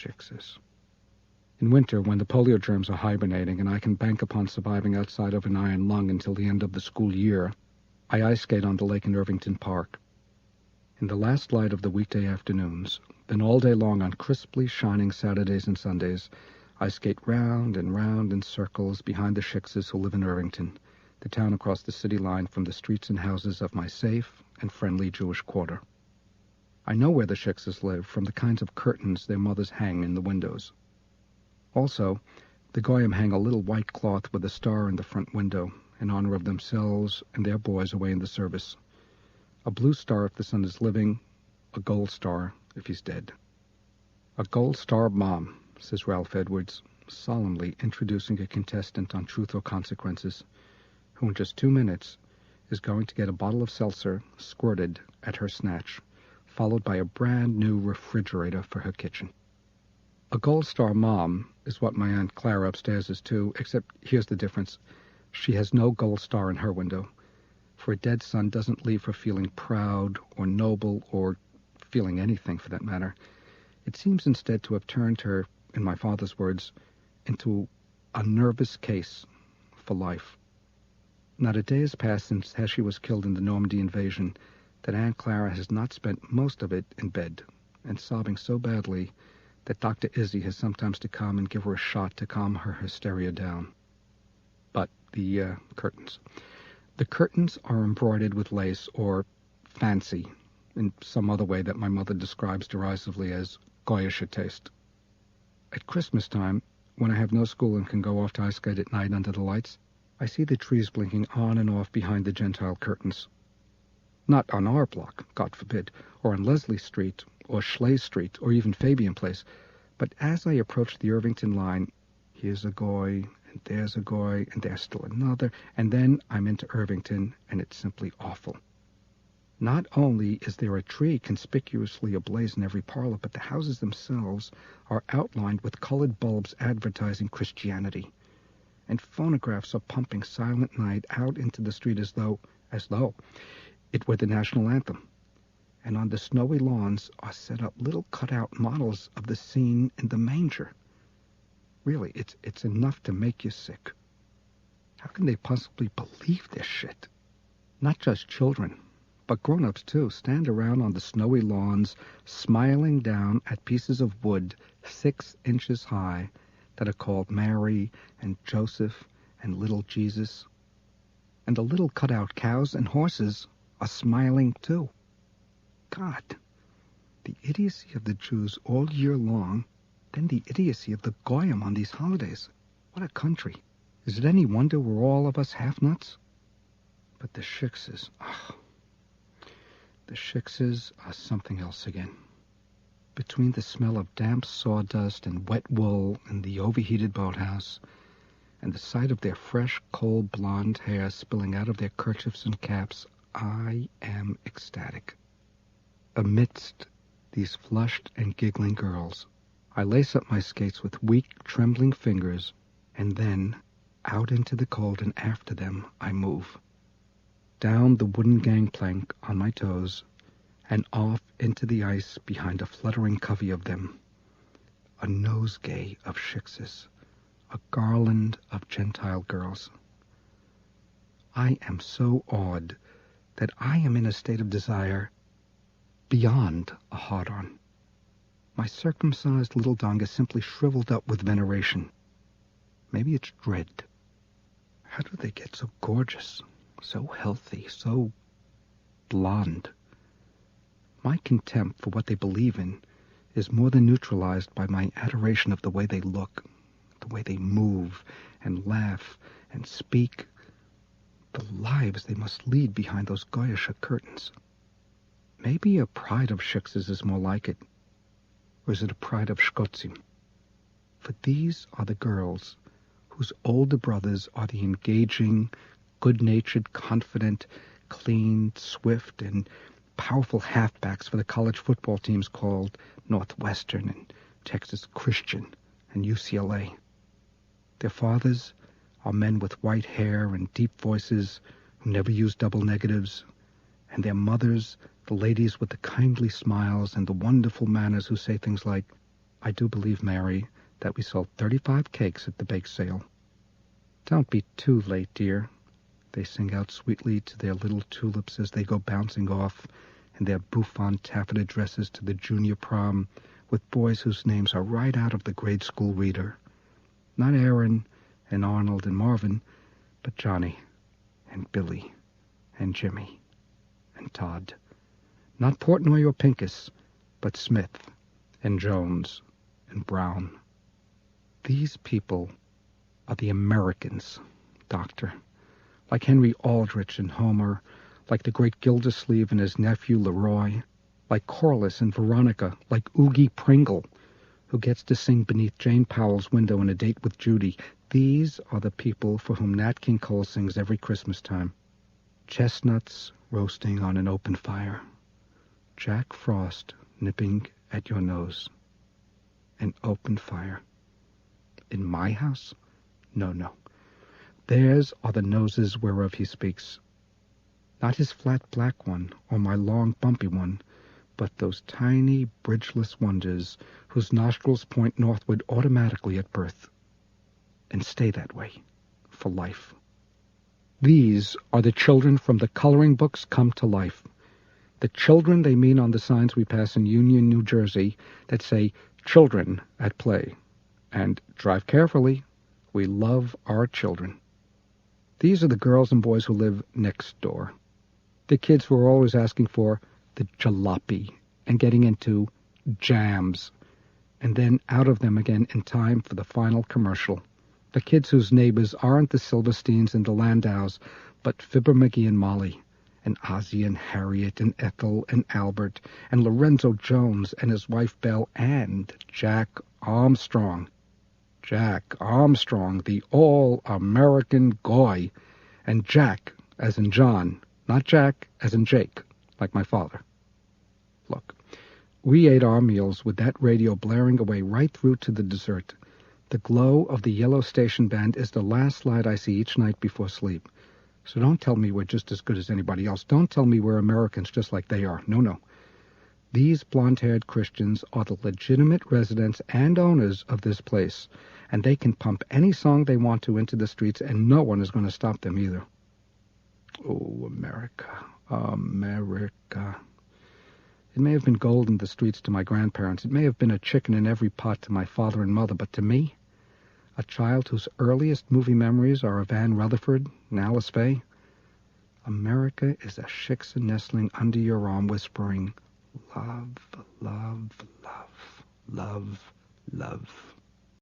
Shiksas. In winter, when the polio germs are hibernating and I can bank upon surviving outside of an iron lung until the end of the school year, I ice skate on the lake in Irvington Park. In the last light of the weekday afternoons, then all day long on crisply shining Saturdays and Sundays, I skate round and round in circles behind the Shiksas who live in Irvington, the town across the city line from the streets and houses of my safe and friendly Jewish quarter. I know where the Shiksas live from the kinds of curtains their mothers hang in the windows. Also, the Goyim hang a little white cloth with a star in the front window in honor of themselves and their boys away in the service. A blue star if the son is living, a gold star if he's dead. A gold star mom, says Ralph Edwards, solemnly introducing a contestant on Truth or Consequences, who in just 2 minutes is going to get a bottle of seltzer squirted at her snatch, followed by a brand new refrigerator for her kitchen. A gold star mom is what my Aunt Clara upstairs is too, except here's the difference. She has no gold star in her window, for a dead son doesn't leave her feeling proud or noble or feeling anything for that matter. It seems instead to have turned her, in my father's words, into a nervous case for life. Not a day has passed since she was killed in the Normandy invasion that Aunt Clara has not spent most of it in bed and sobbing so badly that Dr. Izzy has sometimes to come and give her a shot to calm her hysteria down. But the curtains. The curtains are embroidered with lace or fancy in some other way that my mother describes derisively as Goyish taste. At Christmas time, when I have no school and can go off to ice skate at night under the lights, I see the trees blinking on and off behind the Gentile curtains. Not on our block, God forbid, or on Leslie Street, or Schley Street, or even Fabian Place, but as I approach the Irvington line, here's a Goy, and there's a Goy, and there's still another, and then I'm into Irvington, and it's simply awful. Not only is there a tree conspicuously ablaze in every parlor, but the houses themselves are outlined with colored bulbs advertising Christianity, and phonographs are pumping Silent Night out into the street as though it were the national anthem. And on the snowy lawns are set up little cutout models of the scene in the manger. Really, it's enough to make you sick. How can they possibly believe this shit? Not just children, but grown-ups too, stand around on the snowy lawns, smiling down at pieces of wood 6 inches high that are called Mary and Joseph and Little Jesus. And the little cutout cows and horses are smiling too. God, the idiocy of the Jews all year long, then the idiocy of the Goyim on these holidays. What a country. Is it any wonder we're all of us half-nuts? But the Shiksas, the Shiksas are something else again. Between the smell of damp sawdust and wet wool in the overheated boathouse, and the sight of their fresh, cold blonde hair spilling out of their kerchiefs and caps, I am ecstatic. Amidst these flushed and giggling girls, I lace up my skates with weak, trembling fingers, and then, out into the cold and after them, I move. Down the wooden gangplank on my toes, and off into the ice behind a fluttering covey of them. A nosegay of Shiksas, a garland of Gentile girls. I am so awed that I am in a state of desire beyond a hard-on. My circumcised little dong is simply shriveled up with veneration. Maybe it's dread. How do they get so gorgeous, so healthy, so blonde? My contempt for what they believe in is more than neutralized by my adoration of the way they look, the way they move and laugh and speak, the lives they must lead behind those Goyish curtains. Maybe a pride of Shiksas is more like it, or is it a pride of Shkotzim? For these are the girls whose older brothers are the engaging, good-natured, confident, clean, swift, and powerful halfbacks for the college football teams called Northwestern and Texas Christian and UCLA. Their fathers are men with white hair and deep voices who never use double negatives, and their mothers, the ladies with the kindly smiles and the wonderful manners who say things like, I do believe, Mary, that we sold 35 cakes at the bake sale. Don't be too late, dear, they sing out sweetly to their little tulips as they go bouncing off in their bouffant taffeta dresses to the junior prom with boys whose names are right out of the grade school reader. Not Aaron and Arnold and Marvin, but Johnny and Billy and Jimmy and Todd. Not Portnoy or Pincus, but Smith and Jones and Brown. These people are the Americans, Doctor. Like Henry Aldrich and Homer, like the great Gildersleeve and his nephew Leroy, like Corliss and Veronica, like Oogie Pringle, who gets to sing beneath Jane Powell's window in A Date with Judy. These are the people for whom Nat King Cole sings every Christmas time. Chestnuts roasting on an open fire. Jack Frost nipping at your nose. An open fire. In my house? No, no. Theirs are the noses whereof he speaks. Not his flat black one, or my long bumpy one, but those tiny, bridgeless wonders whose nostrils point northward automatically at birth, and stay that way for life. These are the children from the coloring books come to life. The children they mean on the signs we pass in Union, New Jersey, that say, "Children at play," and "Drive carefully, we love our children." These are the girls and boys who live next door. The kids who are always asking for the jalopy and getting into jams, and then out of them again in time for the final commercial. The kids whose neighbors aren't the Silversteins and the Landows, but Fibber McGee and Molly, and Ozzie and Harriet and Ethel and Albert, and Lorenzo Jones and his wife Belle, and Jack Armstrong. Jack Armstrong, the all-American Goy, and Jack as in John, not Jack as in Jake, like my father. Look, we ate our meals with that radio blaring away right through to the dessert. The glow of the yellow station band is the last slide I see each night before sleep. So don't tell me we're just as good as anybody else. Don't tell me we're Americans just like they are. No, no. These blonde-haired Christians are the legitimate residents and owners of this place, and they can pump any song they want to into the streets, and no one is going to stop them either. Oh, America, America. It may have been gold in the streets to my grandparents. It may have been a chicken in every pot to my father and mother, but to me, a child whose earliest movie memories are of Anne Rutherford and Alice Faye, America is a Shiksa nestling under your arm whispering, love, love, love, love, love.